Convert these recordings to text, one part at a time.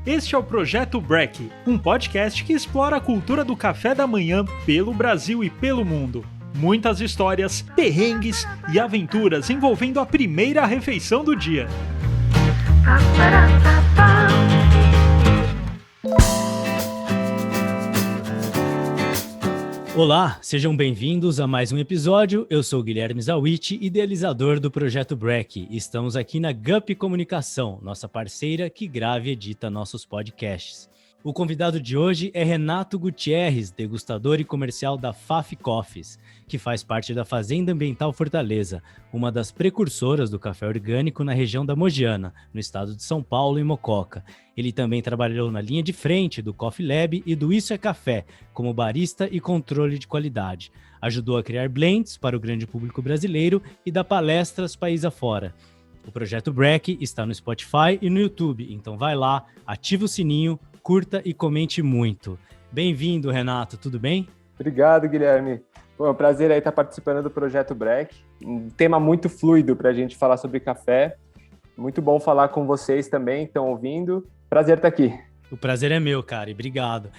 Este é o Projeto Break, um podcast que explora a cultura do café da manhã pelo Brasil e pelo mundo. Muitas histórias, perrengues e aventuras envolvendo a primeira refeição do dia. Olá, sejam bem-vindos a mais um episódio. Eu sou Guilherme Zawitch, idealizador do Projeto Break. Estamos aqui na Gup Comunicação, nossa parceira que grava e edita nossos podcasts. O convidado de hoje é Renato Gutierrez, degustador e comercial da Faf Coffees, que faz parte da Fazenda Ambiental Fortaleza, uma das precursoras do café orgânico na região da Mogiana, no estado de São Paulo e Mococa. Ele também trabalhou na linha de frente do Coffee Lab e do Isso é Café, como barista e controle de qualidade. Ajudou a criar blends para o grande público brasileiro e dá palestras país afora. O Projeto Break está no Spotify e no YouTube, então vai lá, ativa o sininho, curta e comente muito. Bem-vindo, Renato, tudo bem? Obrigado, Guilherme. Pô, é um prazer aí estar participando do Projeto Break. Um tema muito fluido para a gente falar sobre café. Muito bom falar com vocês também, estão ouvindo. Prazer estar aqui. O prazer é meu, cara, e obrigado.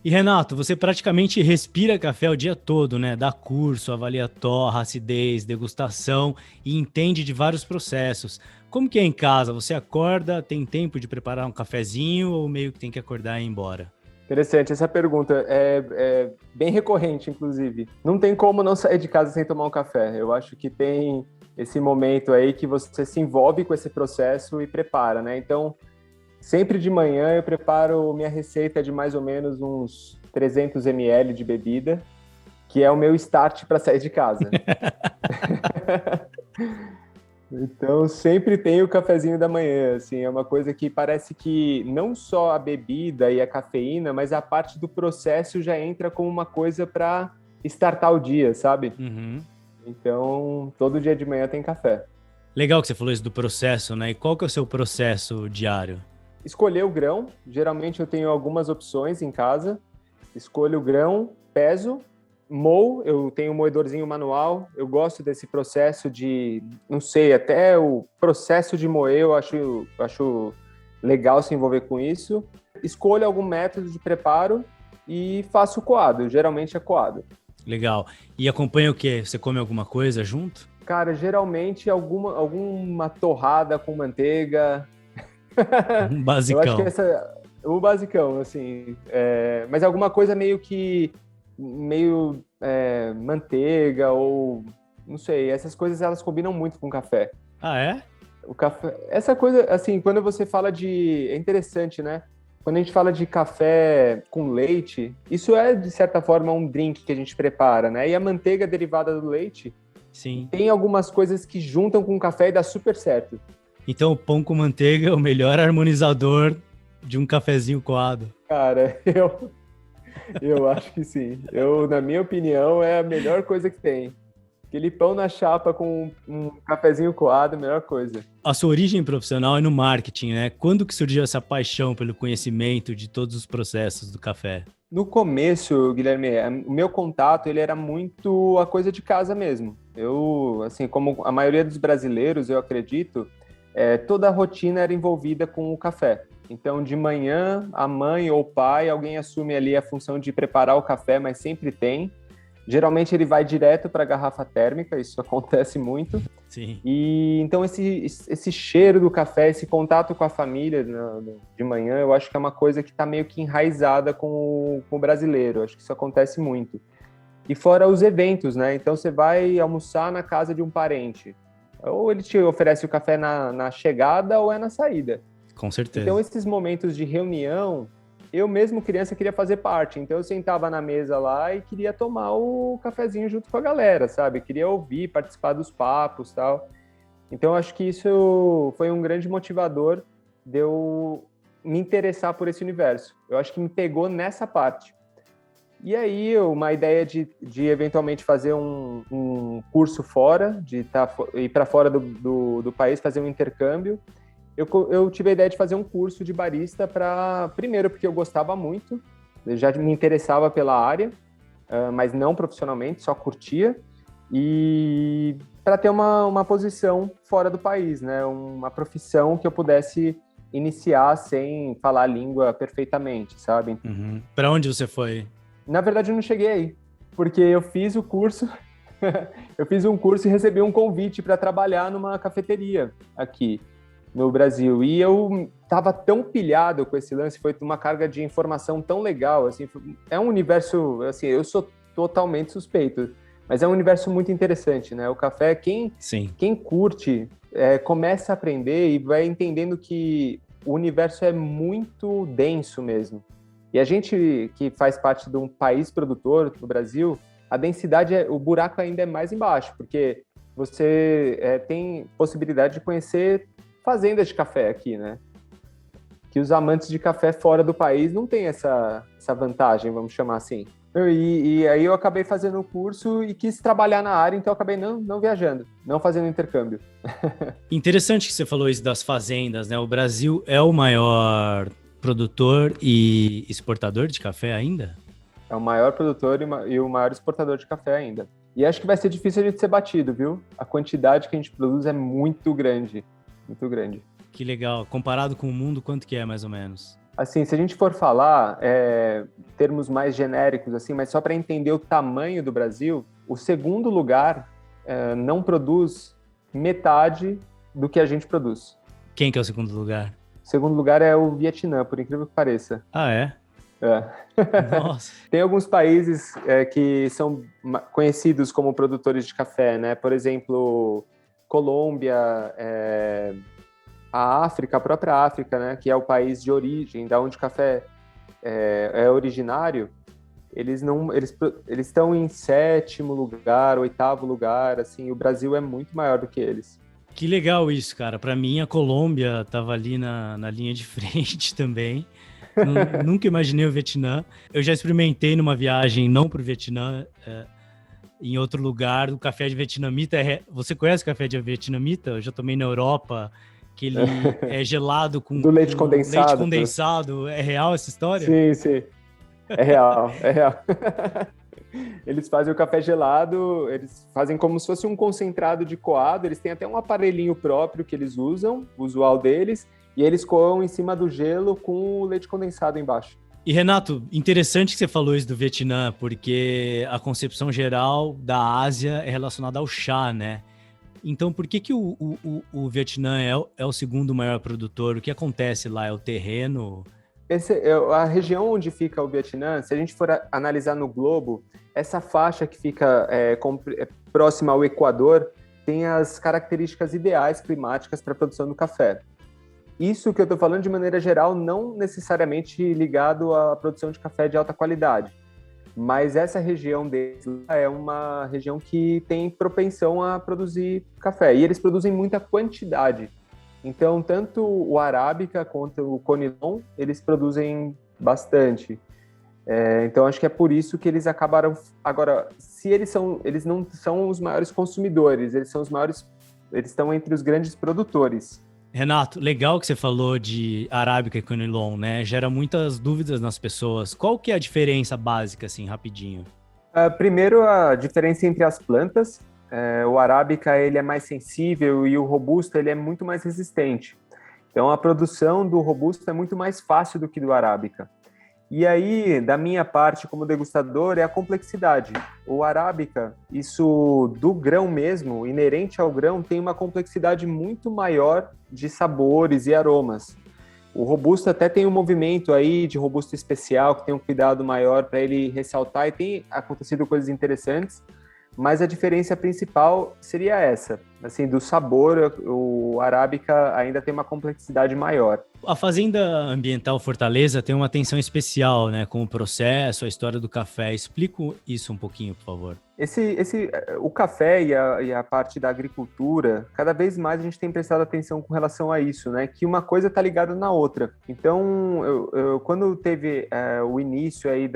E, Renato, você praticamente respira café o dia todo, né? Dá curso, avalia torra, acidez, degustação e entende de vários processos. Como que é em casa? Você acorda, tem tempo de preparar um cafezinho ou meio que tem que acordar e ir embora? Interessante, essa pergunta é bem recorrente, inclusive. Não tem como não sair de casa sem tomar um café. Eu acho que tem esse momento aí que você se envolve com esse processo e prepara, né? Então, sempre de manhã eu preparo minha receita de mais ou menos uns 300 ml de bebida, que é o meu start para sair de casa. Então, sempre tem o cafezinho da manhã, assim, é uma coisa que parece que não só a bebida e a cafeína, mas a parte do processo já entra como uma coisa para startar o dia, sabe? Uhum. Então, todo dia de manhã tem café. Legal que você falou isso do processo, né? E qual que é o seu processo diário? Escolher o grão, geralmente eu tenho algumas opções em casa. Escolho o grão, peso, moo, eu tenho um moedorzinho manual, eu gosto desse processo de, não sei, até o processo de moer eu acho legal se envolver com isso. Escolho algum método de preparo e faço coado, geralmente é coado. Legal. E acompanha o quê? Você come alguma coisa junto? Cara, geralmente alguma torrada com manteiga. Um basicão. Eu acho que essa é o basicão, assim. Mas alguma coisa meio manteiga ou não sei. Essas coisas elas combinam muito com café. Ah, é? O café, essa coisa, assim, quando você fala é interessante, né? Quando a gente fala de café com leite, isso é de certa forma um drink que a gente prepara, né? E a manteiga derivada do leite, Sim. tem algumas coisas que juntam com o café e dá super certo. Então o pão com manteiga é o melhor harmonizador de um cafezinho coado. Cara, eu acho que sim. Na minha opinião, é a melhor coisa que tem. Aquele pão na chapa com um cafezinho coado, a melhor coisa. A sua origem profissional é no marketing, né? Quando que surgiu essa paixão pelo conhecimento de todos os processos do café? No começo, Guilherme, o meu contato ele era muito a coisa de casa mesmo. Eu, assim, como a maioria dos brasileiros, eu acredito, toda a rotina era envolvida com o café. Então, de manhã, a mãe ou o pai, alguém assume ali a função de preparar o café, mas sempre tem. Geralmente ele vai direto para a garrafa térmica, isso acontece muito. Sim. E então esse cheiro do café, esse contato com a família de manhã, eu acho que é uma coisa que está meio que enraizada com o brasileiro. Eu acho que isso acontece muito. E fora os eventos, né? Então você vai almoçar na casa de um parente. Ou ele te oferece o café na chegada ou é na saída. Com certeza. Então, esses momentos de reunião, eu mesmo criança queria fazer parte. Então, eu sentava na mesa lá e queria tomar o cafezinho junto com a galera, sabe? Queria ouvir, participar dos papos e tal. Então, acho que isso foi um grande motivador de eu me interessar por esse universo. Eu acho que me pegou nessa parte. E aí, uma ideia de eventualmente fazer um curso fora, de ir para fora do país, fazer um intercâmbio. Eu tive a ideia de fazer um curso de barista primeiro, porque eu gostava muito, eu já me interessava pela área, mas não profissionalmente, só curtia, e para ter uma posição fora do país, né? Uma profissão que eu pudesse iniciar sem falar a língua perfeitamente, sabe? Uhum. Para onde você foi? Na verdade, eu não cheguei aí, porque eu fiz o curso, eu fiz um curso e recebi um convite para trabalhar numa cafeteria aqui no Brasil. E eu estava tão pilhado com esse lance, foi uma carga de informação tão legal, assim, é um universo, assim, eu sou totalmente suspeito, mas é um universo muito interessante, né? O café, quem curte, começa a aprender e vai entendendo que o universo é muito denso mesmo. E a gente que faz parte de um país produtor, no Brasil, a densidade, o buraco ainda é mais embaixo, porque você tem possibilidade de conhecer fazendas de café aqui, né? Que os amantes de café fora do país não têm essa vantagem, vamos chamar assim. E aí eu acabei fazendo o curso e quis trabalhar na área, então eu acabei não viajando, não fazendo intercâmbio. Interessante que você falou isso das fazendas, né? O Brasil é o maior produtor e exportador de café ainda? É o maior produtor e o maior exportador de café ainda. E acho que vai ser difícil a gente ser batido, viu? A quantidade que a gente produz é muito grande. Muito grande. Que legal. Comparado com o mundo, quanto que é, mais ou menos? Assim, se a gente for falar termos mais genéricos, assim, mas só para entender o tamanho do Brasil, o segundo lugar não produz metade do que a gente produz. Quem que é o segundo lugar? O segundo lugar é o Vietnã, por incrível que pareça. Ah, é? Nossa. Tem alguns países que são conhecidos como produtores de café, né? Por exemplo, Colômbia, a África, a própria África, né, que é o país de origem, da onde o café é originário, eles estão em 7º lugar, 8º lugar, assim, o Brasil é muito maior do que eles. Que legal isso, cara. Para mim, a Colômbia estava ali na linha de frente também. Nunca imaginei o Vietnã. Eu já experimentei numa viagem, não para o Vietnã, em outro lugar, o café de vietnamita. Você conhece o café de vietnamita? Eu já tomei na Europa, que ele é gelado com do leite condensado. Leite condensado. É real essa história? Sim, sim. É real, é real. Eles fazem o café gelado, eles fazem como se fosse um concentrado de coado, eles têm até um aparelhinho próprio que eles usam, o usual deles, e eles coam em cima do gelo com o leite condensado embaixo. E Renato, interessante que você falou isso do Vietnã, porque a concepção geral da Ásia é relacionada ao chá, né? Então, por que o Vietnã é o segundo maior produtor? O que acontece lá? É o terreno? A região onde fica o Vietnã, se a gente for analisar no globo, essa faixa que fica próxima ao Equador tem as características ideais climáticas para a produção do café. Isso que eu estou falando de maneira geral, não necessariamente ligado à produção de café de alta qualidade, mas essa região deles é uma região que tem propensão a produzir café, e eles produzem muita quantidade. Então, tanto o Arábica quanto o Conilon, eles produzem bastante. Então, acho que é por isso que eles acabaram... Agora, se eles não são os maiores consumidores, eles estão entre os grandes produtores. Renato, legal que você falou de Arábica e Conilon, né? Gera muitas dúvidas nas pessoas. Qual que é a diferença básica, assim, rapidinho? Primeiro, a diferença entre as plantas. O Arábica, ele é mais sensível e o Robusta, ele é muito mais resistente. Então, a produção do Robusta é muito mais fácil do que do Arábica. E aí, da minha parte como degustador, é a complexidade. O Arábica, isso do grão mesmo, inerente ao grão, tem uma complexidade muito maior de sabores e aromas. O Robusta até tem um movimento aí de Robusta especial, que tem um cuidado maior para ele ressaltar, e tem acontecido coisas interessantes, mas a diferença principal seria essa. Assim, do sabor, o Arábica ainda tem uma complexidade maior. A Fazenda Ambiental Fortaleza tem uma atenção especial, né, com o processo, a história do café. Explica isso um pouquinho, por favor. O café e a parte da agricultura, cada vez mais a gente tem prestado atenção com relação a isso, né? Que uma coisa está ligada na outra. Então, quando teve o início aí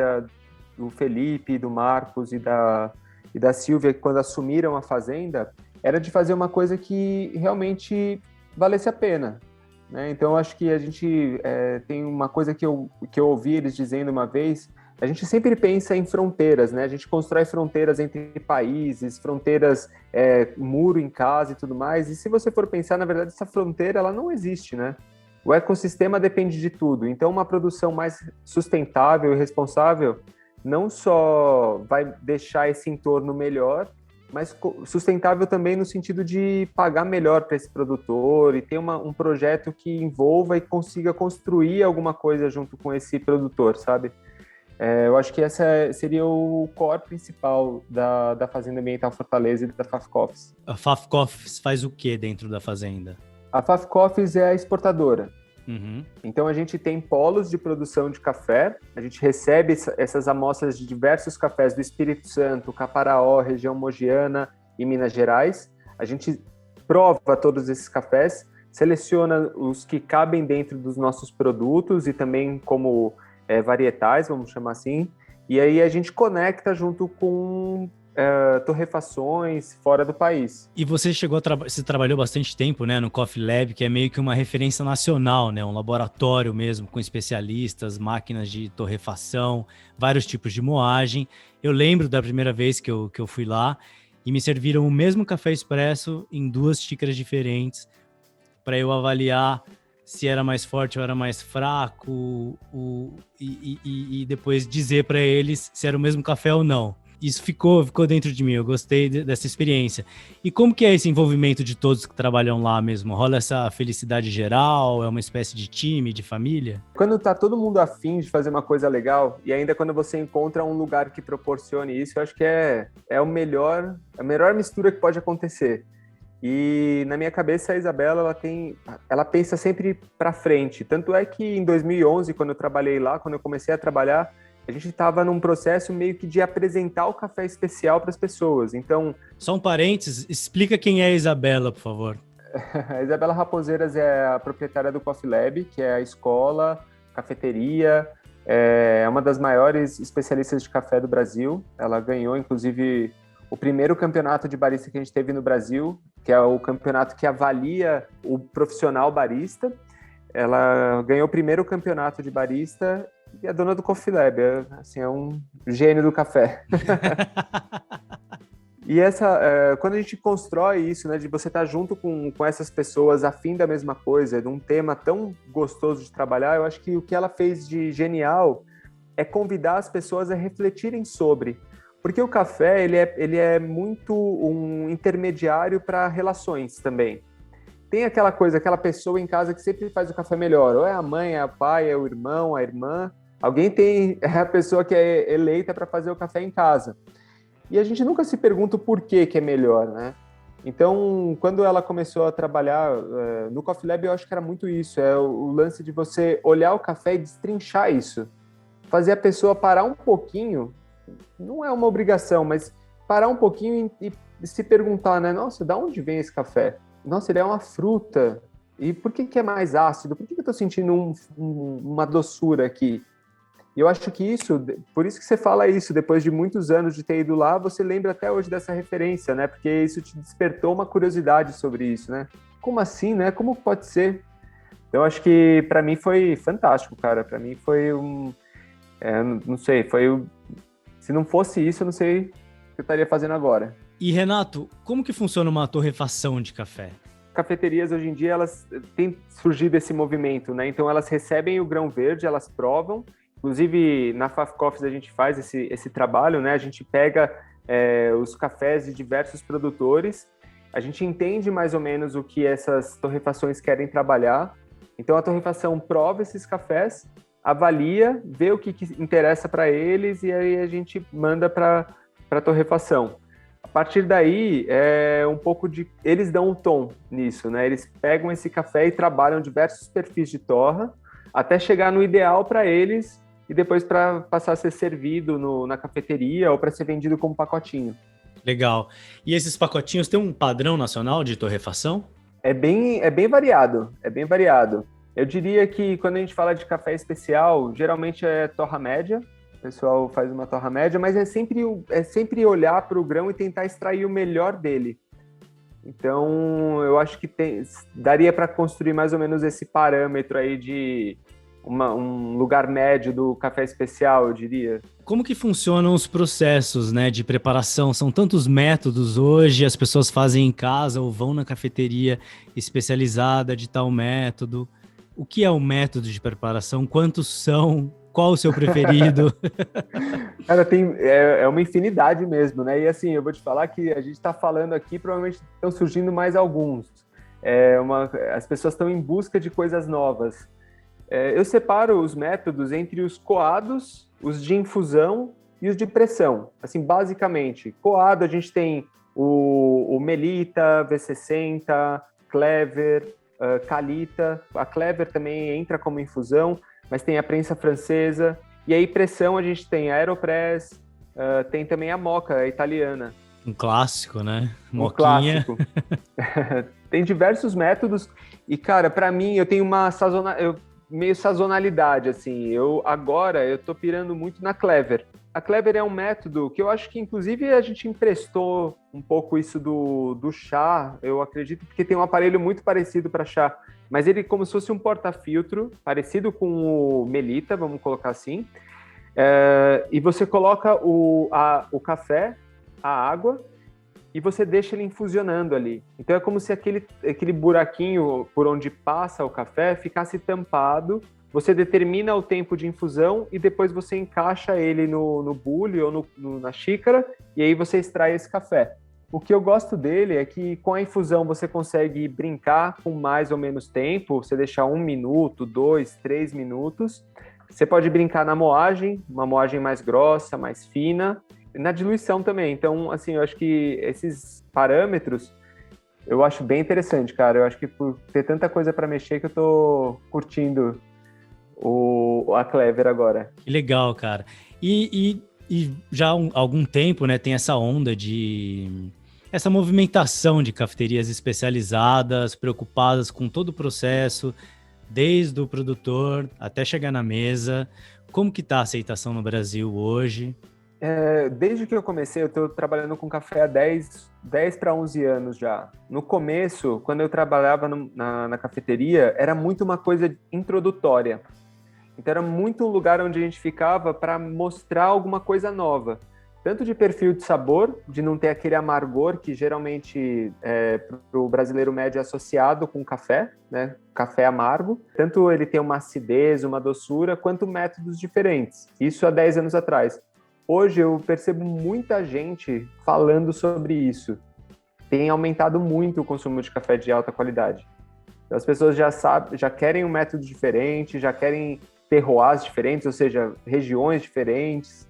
do Felipe, do Marcos e da Silvia, quando assumiram a fazenda, era de fazer uma coisa que realmente valesse a pena, né? Então, acho que a gente tem uma coisa que eu ouvi eles dizendo uma vez. A gente sempre pensa em fronteiras, né? A gente constrói fronteiras entre países, fronteiras, muro em casa e tudo mais. E se você for pensar, na verdade, essa fronteira, ela não existe, né? o ecossistema depende de tudo. Então, uma produção mais sustentável e responsável não só vai deixar esse entorno melhor, mas sustentável também no sentido de pagar melhor para esse produtor e ter um projeto que envolva e consiga construir alguma coisa junto com esse produtor, sabe? Eu acho que essa seria o core principal da Fazenda Ambiental Fortaleza e da Faf Coffees. A Faf Coffees faz o que dentro da fazenda? A Faf Coffees é a exportadora. Uhum. Então, a gente tem polos de produção de café, a gente recebe essas amostras de diversos cafés do Espírito Santo, Caparaó, região Mogiana e Minas Gerais. A gente prova todos esses cafés, seleciona os que cabem dentro dos nossos produtos e também como varietais, vamos chamar assim, e aí a gente conecta junto com torrefações fora do país. E você você trabalhou bastante tempo, né, no Coffee Lab, que é meio que uma referência nacional, né, um laboratório mesmo, com especialistas, máquinas de torrefação, vários tipos de moagem. Eu lembro da primeira vez que eu fui lá e me serviram o mesmo café expresso em 2 xícaras diferentes para eu avaliar se era mais forte ou era mais fraco e depois dizer para eles se era o mesmo café ou não. Isso ficou dentro de mim, eu gostei dessa experiência. E como que é esse envolvimento de todos que trabalham lá mesmo? Rola essa felicidade geral? É uma espécie de time, de família? Quando tá todo mundo afim de fazer uma coisa legal, e ainda quando você encontra um lugar que proporcione isso, eu acho que é a melhor mistura que pode acontecer. E na minha cabeça a Isabela, ela pensa sempre para frente. Tanto é que em 2011, quando eu trabalhei lá, quando eu comecei a trabalhar, a gente estava num processo meio que de apresentar o café especial para as pessoas. Então, só um parênteses, explica quem é a Isabela, por favor. A Isabela Raposeiras é a proprietária do Coffee Lab, que é a escola, cafeteria, é uma das maiores especialistas de café do Brasil. Ela ganhou, inclusive, o primeiro campeonato de barista que a gente teve no Brasil, que é o campeonato que avalia o profissional barista. Ela ganhou o primeiro campeonato de barista e é dona do Coffee Lab, é um gênio do café. E quando a gente constrói isso, né, de você estar junto com essas pessoas afim da mesma coisa, de um tema tão gostoso de trabalhar, eu acho que o que ela fez de genial é convidar as pessoas a refletirem sobre. Porque o café, ele é muito um intermediário para relações também. Tem aquela pessoa em casa que sempre faz o café melhor. Ou é a mãe, é o pai, é o irmão, a irmã. Alguém é a pessoa que é eleita para fazer o café em casa. E a gente nunca se pergunta o porquê que é melhor, né? Então, quando ela começou a trabalhar no Coffee Lab, eu acho que era muito isso. É o lance de você olhar o café e destrinchar isso. Fazer a pessoa parar um pouquinho, não é uma obrigação, mas parar um pouquinho e se perguntar, né? Nossa, de onde vem esse café? Nossa, ele é uma fruta. E por que é mais ácido? Por que eu estou sentindo uma doçura aqui? E eu acho que por isso que você fala isso, depois de muitos anos de ter ido lá, você lembra até hoje dessa referência, né? Porque isso te despertou uma curiosidade sobre isso, né? Como assim, né? Como pode ser? Então, eu acho que para mim foi fantástico, cara. Para mim foi não sei, se não fosse isso, eu não sei o que eu estaria fazendo agora. E, Renato, como que funciona uma torrefação de café? Cafeterias, hoje em dia, elas têm surgido esse movimento, né? Então, elas recebem o grão verde, elas provam. Inclusive, na Faf Coffees, a gente faz esse trabalho, né? A gente pega os cafés de diversos produtores, a gente entende mais ou menos o que essas torrefações querem trabalhar. Então, a torrefação prova esses cafés, avalia, vê o que interessa para eles e aí a gente manda para a torrefação. A partir daí, eles dão um tom nisso, né? Eles pegam esse café e trabalham diversos perfis de torra até chegar no ideal para eles e depois para passar a ser servido na cafeteria ou para ser vendido como pacotinho. Legal. E esses pacotinhos têm um padrão nacional de torrefação? É bem variado, é bem variado. Eu diria que quando a gente fala de café especial, geralmente é torra média, o pessoal faz uma torra média, mas é sempre olhar para o grão e tentar extrair o melhor dele. Então, eu acho que daria para construir mais ou menos esse parâmetro aí de um lugar médio do café especial, eu diria. Como que funcionam os processos, né, de preparação? São tantos métodos hoje, as pessoas fazem em casa ou vão na cafeteria especializada de tal método. O que é o método de preparação? Quantos são? Qual o seu preferido? Cara, é uma infinidade mesmo, né? E assim, eu vou te falar que a gente está falando aqui, provavelmente estão surgindo mais alguns. As pessoas estão em busca de coisas novas. Eu separo os métodos entre os coados, os de infusão e os de pressão. Assim, basicamente, coado a gente tem o Melita, V60, Clever, Calita. A Clever também entra como infusão, mas tem a prensa francesa. E aí, pressão, a gente tem a Aeropress, tem também a Moka, a italiana. Um clássico, né? Moquinha. Um clássico. Tem diversos métodos. E, cara, para mim, eu tenho uma meio sazonalidade, assim. Agora, eu tô pirando muito na Clever. A Clever é um método que eu acho que, inclusive, a gente emprestou um pouco isso do chá, eu acredito, porque tem um aparelho muito parecido para chá, mas ele como se fosse um porta-filtro, parecido com o Melita, vamos colocar assim, e você coloca o café, a água, e você deixa ele infusionando ali. Então é como se aquele buraquinho por onde passa o café ficasse tampado. Você determina o tempo de infusão e depois você encaixa ele no bule ou na xícara e aí você extrai esse café. O que eu gosto dele é que com a infusão você consegue brincar com mais ou menos tempo, você deixar 1 minuto, 2, 3 minutos. Você pode brincar na moagem, uma moagem mais grossa, mais fina, na diluição também. Então, assim, eu acho que esses parâmetros eu acho bem interessante, cara. Eu acho que por ter tanta coisa para mexer que eu tô curtindo a Clever agora. Que legal, cara. E já há algum tempo, né, tem essa onda essa movimentação de cafeterias especializadas, preocupadas com todo o processo, desde o produtor até chegar na mesa. Como que tá a aceitação no Brasil hoje? Desde que eu comecei, eu estou trabalhando com café há 10 para 11 anos já. No começo, quando eu trabalhava na cafeteria, era muito uma coisa introdutória. Então era muito um lugar onde a gente ficava para mostrar alguma coisa nova. Tanto de perfil de sabor, de não ter aquele amargor que geralmente para o brasileiro médio é associado com café, né? Café amargo. Tanto ele tem uma acidez, uma doçura, quanto métodos diferentes. Isso há 10 anos atrás. Hoje eu percebo muita gente falando sobre isso. Tem aumentado muito o consumo de café de alta qualidade. As pessoas já querem um método diferente, já querem terroirs diferentes, ou seja, regiões diferentes.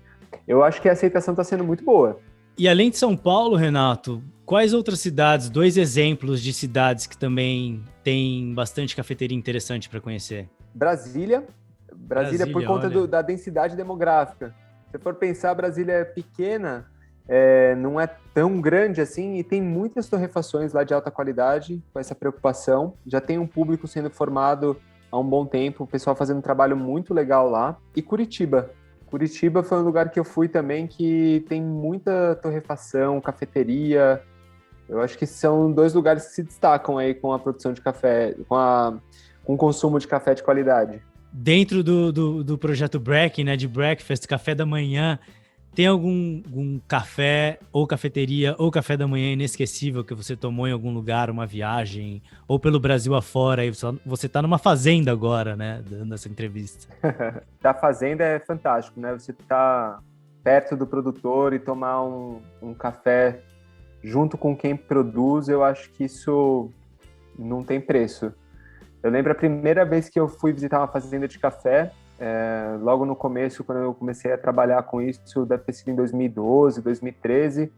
Eu acho que a aceitação está sendo muito boa. E além de São Paulo, Renato, quais outras cidades, 2 exemplos de cidades que também tem bastante cafeteria interessante para conhecer? Brasília por conta da densidade demográfica. Se for pensar, Brasília é pequena, não é tão grande assim, e tem muitas torrefações lá de alta qualidade, com essa preocupação. Já tem um público sendo formado há um bom tempo, o pessoal fazendo um trabalho muito legal lá. E Curitiba foi um lugar que eu fui também, que tem muita torrefação, cafeteria. Eu acho que são 2 lugares que se destacam aí com a produção de café, com o consumo de café de qualidade. Dentro do projeto Breck, né, de Breakfast, café da manhã, tem algum café ou cafeteria ou café da manhã inesquecível que você tomou em algum lugar, uma viagem, ou pelo Brasil afora? Aí você tá numa fazenda agora, né, dando essa entrevista. Da fazenda é fantástico, né? Você tá perto do produtor e tomar um café junto com quem produz, eu acho que isso não tem preço. Eu lembro a primeira vez que eu fui visitar uma fazenda de café, logo no começo, quando eu comecei a trabalhar com isso, deve ter sido em 2012, 2013,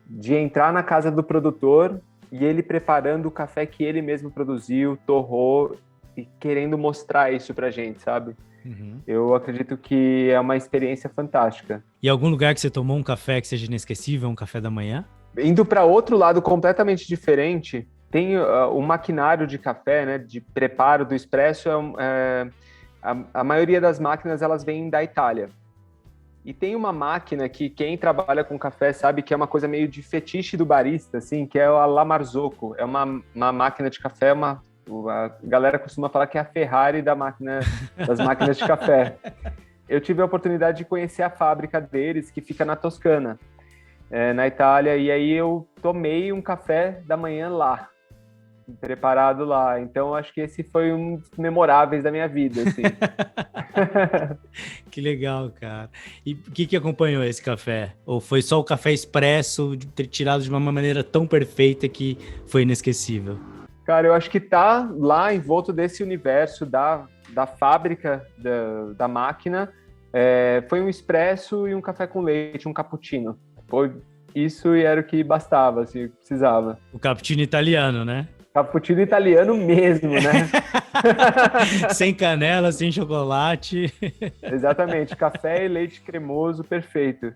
de entrar na casa do produtor e ele preparando o café que ele mesmo produziu, torrou e querendo mostrar isso pra gente, sabe? Uhum. Eu acredito que é uma experiência fantástica. E algum lugar que você tomou um café que seja inesquecível, um café da manhã? Indo para outro lado completamente diferente, tem o maquinário de café, né, de preparo do expresso, a maioria das máquinas elas vêm da Itália. E tem uma máquina que quem trabalha com café sabe que é uma coisa meio de fetiche do barista, assim, que é a La Marzocco. É uma máquina de café, a galera costuma falar que é a Ferrari das máquinas de café. Eu tive a oportunidade de conhecer a fábrica deles, que fica na Toscana, na Itália, e aí eu tomei um café da manhã lá. preparado lá. Então, acho que esse foi um dos memoráveis da minha vida, assim. Que legal, cara. E o que acompanhou esse café? Ou foi só o café expresso, tirado de uma maneira tão perfeita que foi inesquecível? Cara, eu acho que tá lá envolto desse universo da fábrica, da máquina. Foi um expresso e um café com leite, um cappuccino. Foi isso e era o que bastava, assim, precisava. O cappuccino italiano, né? Cappuccino italiano mesmo, né? Sem canela, sem chocolate. Exatamente, café e leite cremoso, perfeito.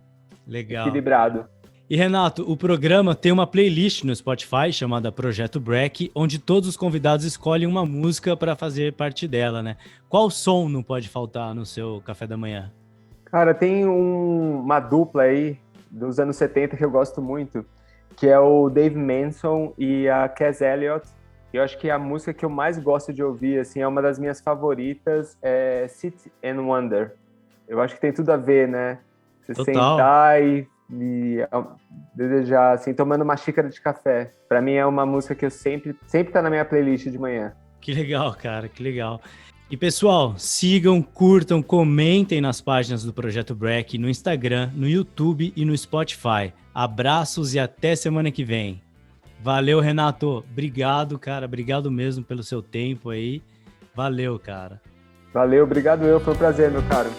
Legal. Equilibrado. E Renato, o programa tem uma playlist no Spotify chamada Projeto Break, onde todos os convidados escolhem uma música para fazer parte dela, né? Qual som não pode faltar no seu café da manhã? Cara, tem uma dupla aí dos anos 70 que eu gosto muito, que é o Dave Manson e a Cass Elliot. Eu acho que a música que eu mais gosto de ouvir, assim, é uma das minhas favoritas, é Sit and Wonder. Eu acho que tem tudo a ver, né? Você Total. sentar e desejar, assim, tomando uma xícara de café. Pra mim é uma música que eu sempre tá na minha playlist de manhã. Que legal, cara, que legal. E pessoal, sigam, curtam, comentem nas páginas do Projeto Break, no Instagram, no YouTube e no Spotify. Abraços e até semana que vem. Valeu, Renato. Obrigado, cara. Obrigado mesmo pelo seu tempo aí. Valeu, cara. Valeu, obrigado foi um prazer, meu caro.